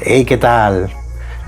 Hey, ¿qué tal?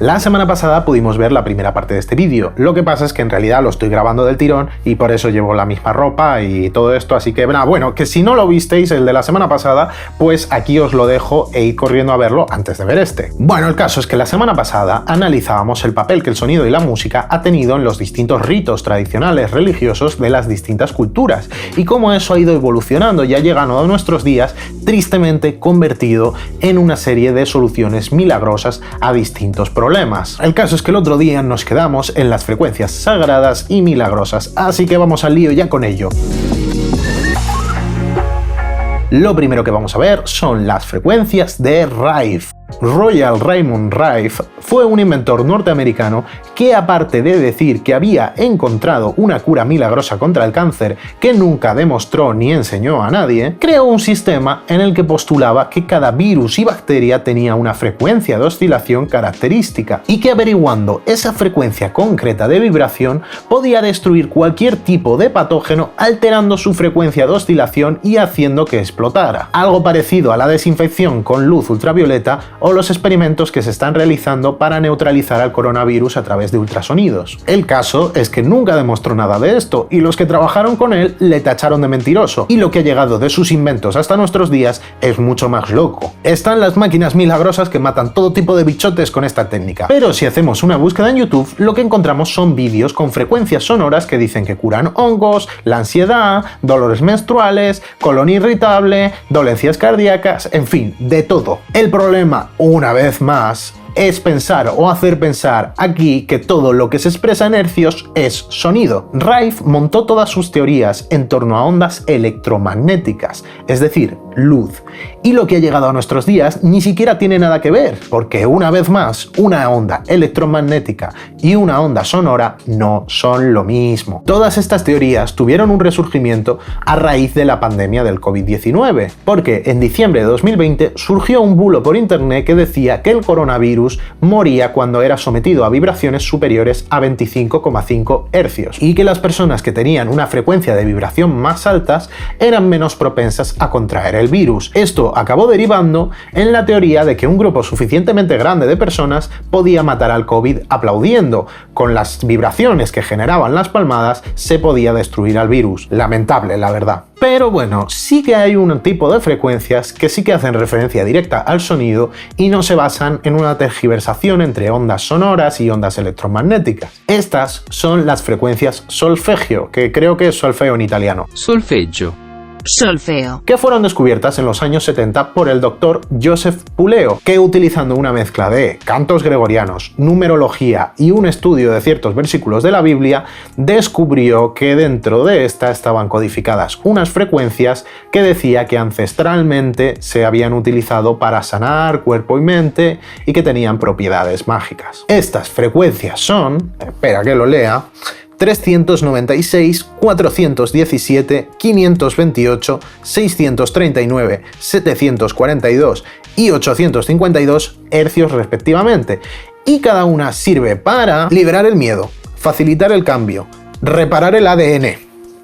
La semana pasada pudimos ver la primera parte de este vídeo, lo que pasa es que en realidad lo estoy grabando del tirón y por eso llevo la misma ropa y todo esto, así que bueno, que si no lo visteis el de la semana pasada, pues aquí os lo dejo e ir corriendo a verlo antes de ver este. Bueno, el caso es que la semana pasada analizábamos el papel que el sonido y la música ha tenido en los distintos ritos tradicionales religiosos de las distintas culturas y cómo eso ha ido evolucionando y ha llegado a nuestros días tristemente convertido en una serie de soluciones milagrosas a distintos problemas. El caso es que el otro día nos quedamos en las frecuencias sagradas y milagrosas, así que vamos al lío ya con ello. Lo primero que vamos a ver son las frecuencias de Rife. Royal Raymond Rife fue un inventor norteamericano que, aparte de decir que había encontrado una cura milagrosa contra el cáncer que nunca demostró ni enseñó a nadie, creó un sistema en el que postulaba que cada virus y bacteria tenía una frecuencia de oscilación característica y que averiguando esa frecuencia concreta de vibración podía destruir cualquier tipo de patógeno alterando su frecuencia de oscilación y haciendo que explotara. Algo parecido a la desinfección con luz ultravioleta o los experimentos que se están realizando para neutralizar al coronavirus a través de ultrasonidos. El caso es que nunca demostró nada de esto y los que trabajaron con él le tacharon de mentiroso, y lo que ha llegado de sus inventos hasta nuestros días es mucho más loco. Están las máquinas milagrosas que matan todo tipo de bichotes con esta técnica, pero si hacemos una búsqueda en YouTube lo que encontramos son vídeos con frecuencias sonoras que dicen que curan hongos, la ansiedad, dolores menstruales, colon irritable, dolencias cardíacas, en fin, de todo. El problema, una vez más, es pensar o hacer pensar aquí que todo lo que se expresa en hercios es sonido. Rife montó todas sus teorías en torno a ondas electromagnéticas, es decir, luz. Y lo que ha llegado a nuestros días ni siquiera tiene nada que ver, porque una vez más, una onda electromagnética y una onda sonora no son lo mismo. Todas estas teorías tuvieron un resurgimiento a raíz de la pandemia del COVID-19, porque en diciembre de 2020 surgió un bulo por internet que decía que el coronavirus moría cuando era sometido a vibraciones superiores a 25,5 Hz y que las personas que tenían una frecuencia de vibración más altas eran menos propensas a contraer el virus. Esto acabó derivando en la teoría de que un grupo suficientemente grande de personas podía matar al COVID aplaudiendo. Con las vibraciones que generaban las palmadas se podía destruir al virus. Lamentable, la verdad. Pero bueno, sí que hay un tipo de frecuencias que sí que hacen referencia directa al sonido y no se basan en una tergiversación entre ondas sonoras y ondas electromagnéticas. Estas son las frecuencias solfegio, que creo que es solfeo en italiano. Solfeggio. Solfeo. Que fueron descubiertas en los años 70 por el doctor Joseph Puleo, que utilizando una mezcla de cantos gregorianos, numerología y un estudio de ciertos versículos de la Biblia, descubrió que dentro de esta estaban codificadas unas frecuencias que decía que ancestralmente se habían utilizado para sanar cuerpo y mente y que tenían propiedades mágicas. Estas frecuencias son, espera que lo lea, 396, 417, 528, 639, 742 y 852 hercios respectivamente, y cada una sirve para liberar el miedo, facilitar el cambio, reparar el ADN,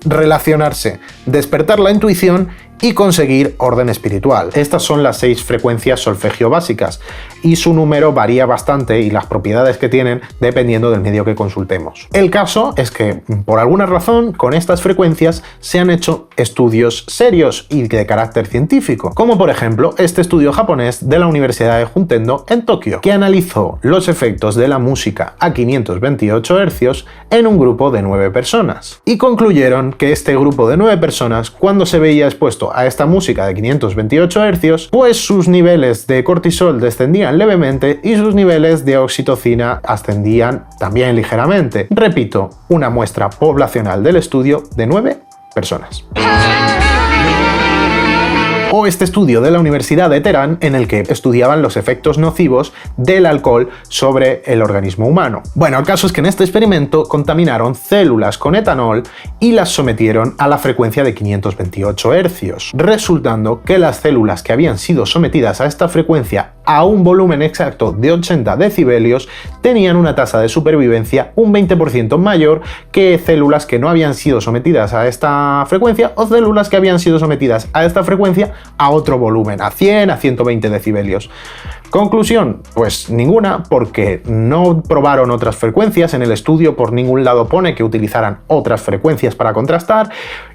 relacionarse, despertar la intuición y conseguir orden espiritual. Estas son las 6 frecuencias solfegio básicas y su número varía bastante y las propiedades que tienen dependiendo del medio que consultemos. El caso es que, por alguna razón, con estas frecuencias se han hecho estudios serios y de carácter científico, como por ejemplo este estudio japonés de la Universidad de Juntendo en Tokio, que analizó los efectos de la música a 528 Hz en un grupo de 9 personas y concluyeron que este grupo de 9 personas, cuando se veía expuesto a esta música de 528 Hz, pues sus niveles de cortisol descendían levemente y sus niveles de oxitocina ascendían también ligeramente. Repito, una muestra poblacional del estudio de 9 personas. O este estudio de la Universidad de Teherán en el que estudiaban los efectos nocivos del alcohol sobre el organismo humano. Bueno, el caso es que en este experimento contaminaron células con etanol y las sometieron a la frecuencia de 528 Hz, resultando que las células que habían sido sometidas a esta frecuencia a un volumen exacto de 80 decibelios tenían una tasa de supervivencia un 20% mayor que células que no habían sido sometidas a esta frecuencia o células que habían sido sometidas a esta frecuencia a otro volumen, a 100, a 120 decibelios. Conclusión, pues ninguna, porque no probaron otras frecuencias en el estudio, por ningún lado pone que utilizaran otras frecuencias para contrastar,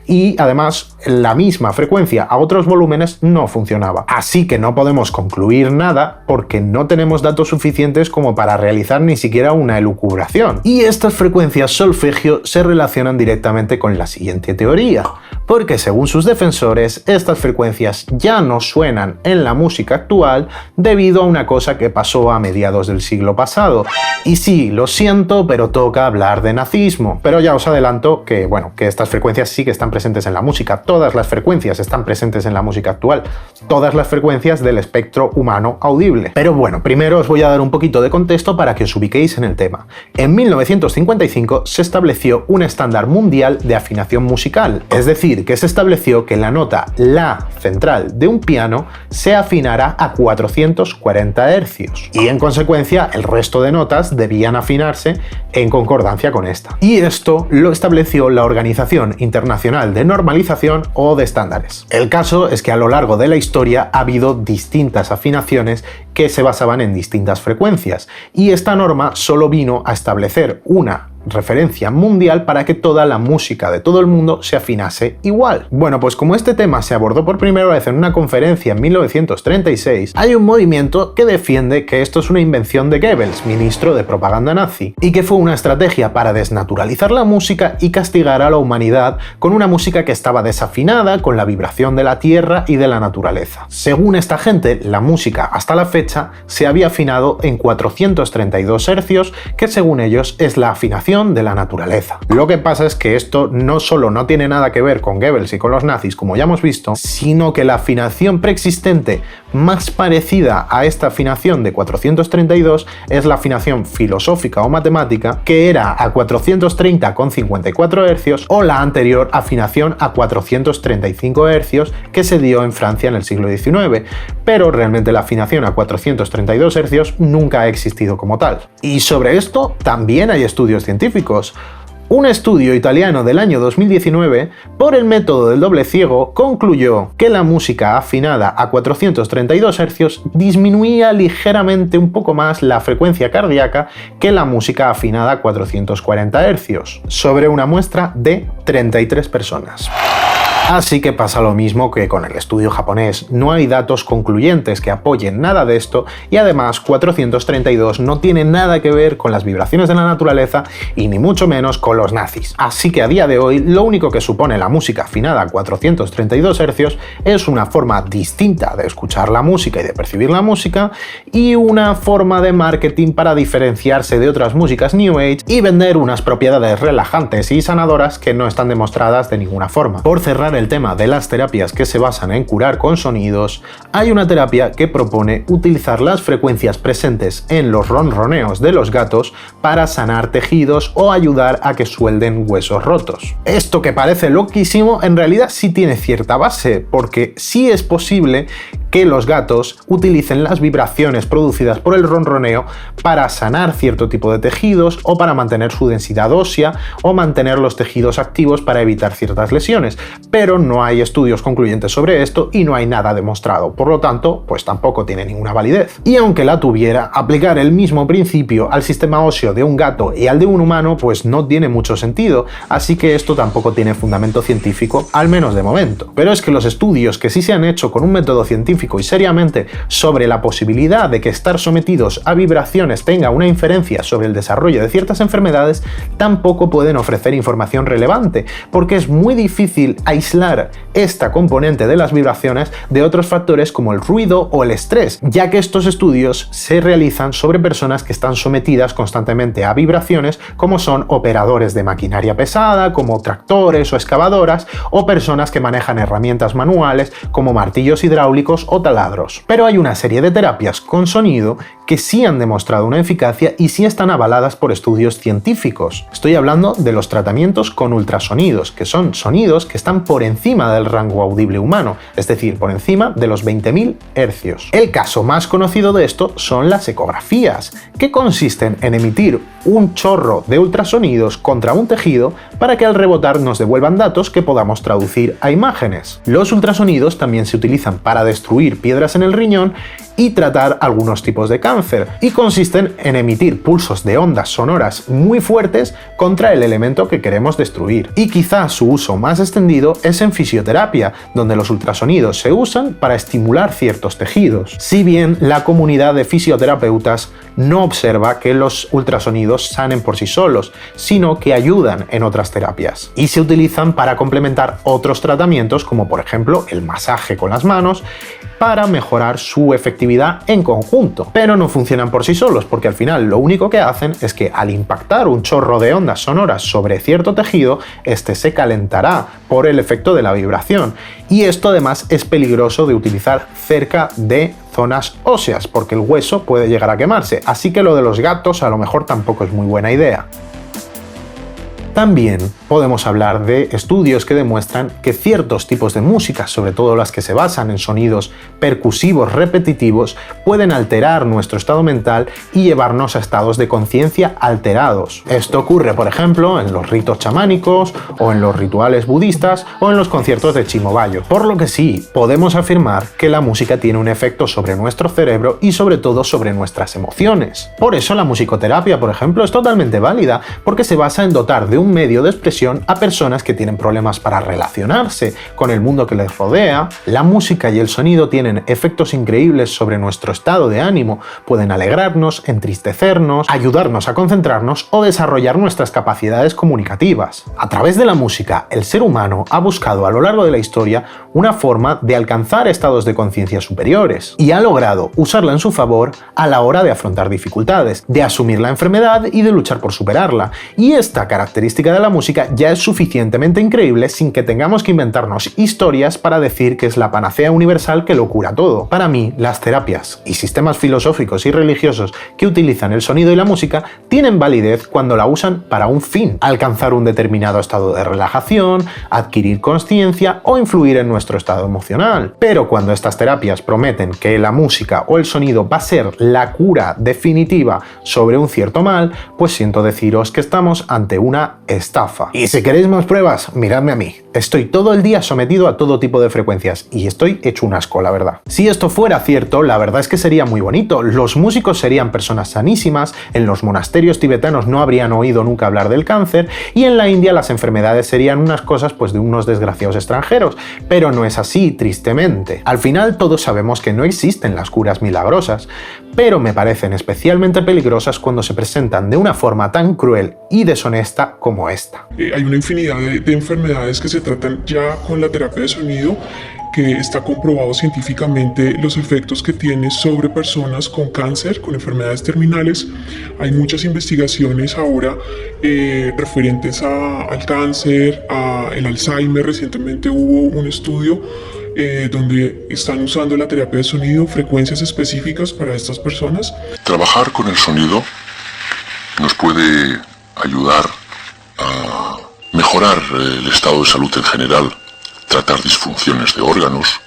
y además la misma frecuencia a otros volúmenes no funcionaba. Así que no podemos concluir nada porque no tenemos datos suficientes como para realizar ni siquiera una elucubración. Y estas frecuencias solfegio se relacionan directamente con la siguiente teoría, porque según sus defensores, estas frecuencias ya no suenan en la música actual debido a una cosa que pasó a mediados del siglo pasado. Y sí, lo siento, pero toca hablar de nazismo. Pero ya os adelanto que, bueno, que estas frecuencias sí que están presentes en la música. Todas las frecuencias están presentes en la música actual. Todas las frecuencias del espectro humano audible. Pero bueno, primero os voy a dar un poquito de contexto para que os ubiquéis en el tema. En 1955 se estableció un estándar mundial de afinación musical. Es decir, que se estableció que la nota La central de un piano se afinara a 440 Hz. Y en consecuencia, el resto de notas debían afinarse en concordancia con esta. Y esto lo estableció la Organización Internacional de Normalización o de Estándares. El caso es que a lo largo de la historia ha habido distintas afinaciones que se basaban en distintas frecuencias, y esta norma solo vino a establecer una referencia mundial para que toda la música de todo el mundo se afinase igual. Bueno, pues como este tema se abordó por primera vez en una conferencia en 1936, hay un movimiento que defiende que esto es una invención de Goebbels, ministro de propaganda nazi, y que fue una estrategia para desnaturalizar la música y castigar a la humanidad con una música que estaba desafinada con la vibración de la tierra y de la naturaleza. Según esta gente, la música hasta la fecha se había afinado en 432 Hz, que según ellos es la afinación de la naturaleza. Lo que pasa es que esto no solo no tiene nada que ver con Goebbels y con los nazis, como ya hemos visto, sino que la afinación preexistente más parecida a esta afinación de 432 es la afinación filosófica o matemática, que era a 430,54 Hz, o la anterior afinación a 435 Hz que se dio en Francia en el siglo XIX, pero realmente la afinación a 432 Hz nunca ha existido como tal. Y sobre esto también hay estudios científicos. Un estudio italiano del año 2019, por el método del doble ciego, concluyó que la música afinada a 432 Hz disminuía ligeramente un poco más la frecuencia cardíaca que la música afinada a 440 Hz, sobre una muestra de 33 personas. Así que pasa lo mismo que con el estudio japonés, no hay datos concluyentes que apoyen nada de esto, y además 432 no tiene nada que ver con las vibraciones de la naturaleza y ni mucho menos con los nazis. Así que a día de hoy lo único que supone la música afinada a 432 Hz es una forma distinta de escuchar la música y de percibir la música, y una forma de marketing para diferenciarse de otras músicas New Age y vender unas propiedades relajantes y sanadoras que no están demostradas de ninguna forma. Por cerrar el tema de las terapias que se basan en curar con sonidos, hay una terapia que propone utilizar las frecuencias presentes en los ronroneos de los gatos para sanar tejidos o ayudar a que suelden huesos rotos. Esto, que parece loquísimo, en realidad sí tiene cierta base, porque sí es posible que los gatos utilicen las vibraciones producidas por el ronroneo para sanar cierto tipo de tejidos, o para mantener su densidad ósea, o mantener los tejidos activos para evitar ciertas lesiones, pero no hay estudios concluyentes sobre esto y no hay nada demostrado, por lo tanto, pues tampoco tiene ninguna validez. Y aunque la tuviera, aplicar el mismo principio al sistema óseo de un gato y al de un humano pues no tiene mucho sentido, así que esto tampoco tiene fundamento científico, al menos de momento. Pero es que los estudios que sí se han hecho con un método científico y seriamente sobre la posibilidad de que estar sometidos a vibraciones tenga una inferencia sobre el desarrollo de ciertas enfermedades tampoco pueden ofrecer información relevante, porque es muy difícil aislar esta componente de las vibraciones de otros factores como el ruido o el estrés, ya que estos estudios se realizan sobre personas que están sometidas constantemente a vibraciones, como son operadores de maquinaria pesada, como tractores o excavadoras, o personas que manejan herramientas manuales como martillos hidráulicos o taladros. Pero hay una serie de terapias con sonido que sí han demostrado una eficacia y sí están avaladas por estudios científicos. Estoy hablando de los tratamientos con ultrasonidos, que son sonidos que están por encima del rango audible humano, es decir, por encima de los 20.000 Hz. El caso más conocido de esto son las ecografías, que consisten en emitir un chorro de ultrasonidos contra un tejido para que al rebotar nos devuelvan datos que podamos traducir a imágenes. Los ultrasonidos también se utilizan para destruir piedras en el riñón y tratar algunos tipos de cáncer, y consisten en emitir pulsos de ondas sonoras muy fuertes contra el elemento que queremos destruir. Y quizás su uso más extendido es en fisioterapia, donde los ultrasonidos se usan para estimular ciertos tejidos. Si bien la comunidad de fisioterapeutas no observa que los ultrasonidos sanen por sí solos, sino que ayudan en otras terapias y se utilizan para complementar otros tratamientos, como por ejemplo el masaje con las manos, para mejorar su efectividad en conjunto. Pero no funcionan por sí solos, porque al final lo único que hacen es que al impactar un chorro de ondas sonoras sobre cierto tejido, este se calentará por el efecto de la vibración, y esto además es peligroso de utilizar cerca de zonas óseas, porque el hueso puede llegar a quemarse, así que lo de los gatos a lo mejor tampoco es muy buena idea. También podemos hablar de estudios que demuestran que ciertos tipos de música, sobre todo las que se basan en sonidos percusivos repetitivos, pueden alterar nuestro estado mental y llevarnos a estados de conciencia alterados. Esto ocurre, por ejemplo, en los ritos chamánicos, o en los rituales budistas, o en los conciertos de Chimobayo. Por lo que sí, podemos afirmar que la música tiene un efecto sobre nuestro cerebro y sobre todo sobre nuestras emociones. Por eso la musicoterapia, por ejemplo, es totalmente válida, porque se basa en dotar de un medio de expresión a personas que tienen problemas para relacionarse con el mundo que les rodea. La música y el sonido tienen efectos increíbles sobre nuestro estado de ánimo, pueden alegrarnos, entristecernos, ayudarnos a concentrarnos o desarrollar nuestras capacidades comunicativas. A través de la música, el ser humano ha buscado a lo largo de la historia una forma de alcanzar estados de conciencia superiores y ha logrado usarla en su favor a la hora de afrontar dificultades, de asumir la enfermedad y de luchar por superarla. Y esta característica de la música ya es suficientemente increíble sin que tengamos que inventarnos historias para decir que es la panacea universal que lo cura todo. Para mí, las terapias y sistemas filosóficos y religiosos que utilizan el sonido y la música tienen validez cuando la usan para un fin: alcanzar un determinado estado de relajación, adquirir conciencia o influir en nuestro estado emocional. Pero cuando estas terapias prometen que la música o el sonido va a ser la cura definitiva sobre un cierto mal, pues siento deciros que estamos ante una estafa. Y si queréis más pruebas, miradme a mí. Estoy todo el día sometido a todo tipo de frecuencias y estoy hecho un asco, la verdad. Si esto fuera cierto, la verdad es que sería muy bonito. Los músicos serían personas sanísimas, en los monasterios tibetanos no habrían oído nunca hablar del cáncer y en la India las enfermedades serían unas cosas pues de unos desgraciados extranjeros. Pero no es así, tristemente. Al final todos sabemos que no existen las curas milagrosas, pero me parecen especialmente peligrosas cuando se presentan de una forma tan cruel y deshonesta como esta. Hay una infinidad de enfermedades que se tratan ya con la terapia de sonido, que está comprobado científicamente los efectos que tiene sobre personas con cáncer, con enfermedades terminales. Hay muchas investigaciones ahora referentes al cáncer, al Alzheimer. Recientemente hubo un estudio donde están usando la terapia de sonido, frecuencias específicas para estas personas. Trabajar con el sonido nos puede ayudar a mejorar el estado de salud en general, tratar disfunciones de órganos,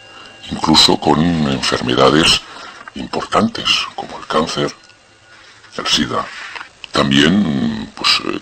incluso con enfermedades importantes como el cáncer, el SIDA. También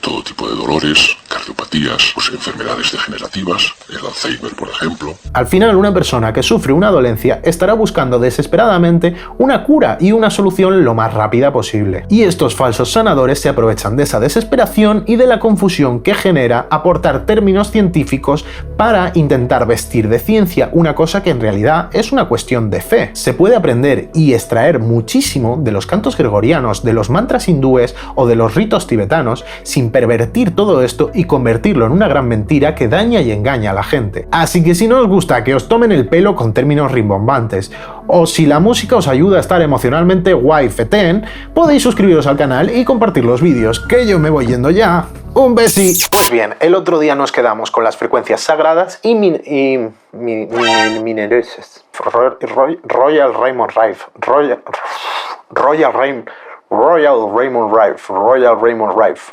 todo tipo de dolores, cardiopatías, enfermedades degenerativas, el Alzheimer, por ejemplo. Al final, una persona que sufre una dolencia estará buscando desesperadamente una cura y una solución lo más rápida posible. Y estos falsos sanadores se aprovechan de esa desesperación y de la confusión que genera aportar términos científicos para intentar vestir de ciencia una cosa que en realidad es una cuestión de fe. Se puede aprender y extraer muchísimo de los cantos gregorianos, de los mantras hindúes o de los ritos tibetanos sin pervertir todo esto y convertirlo en una gran mentira que daña y engaña a la gente. Así que si no os gusta que os tomen el pelo con términos rimbombantes, o si la música os ayuda a estar emocionalmente guay fetén, podéis suscribiros al canal y compartir los vídeos, que yo me voy yendo ya. ¡Un besi! Pues bien, el otro día nos quedamos con las frecuencias sagradas y minereses. Royal Raymond Rife. Royal Raymond Rife.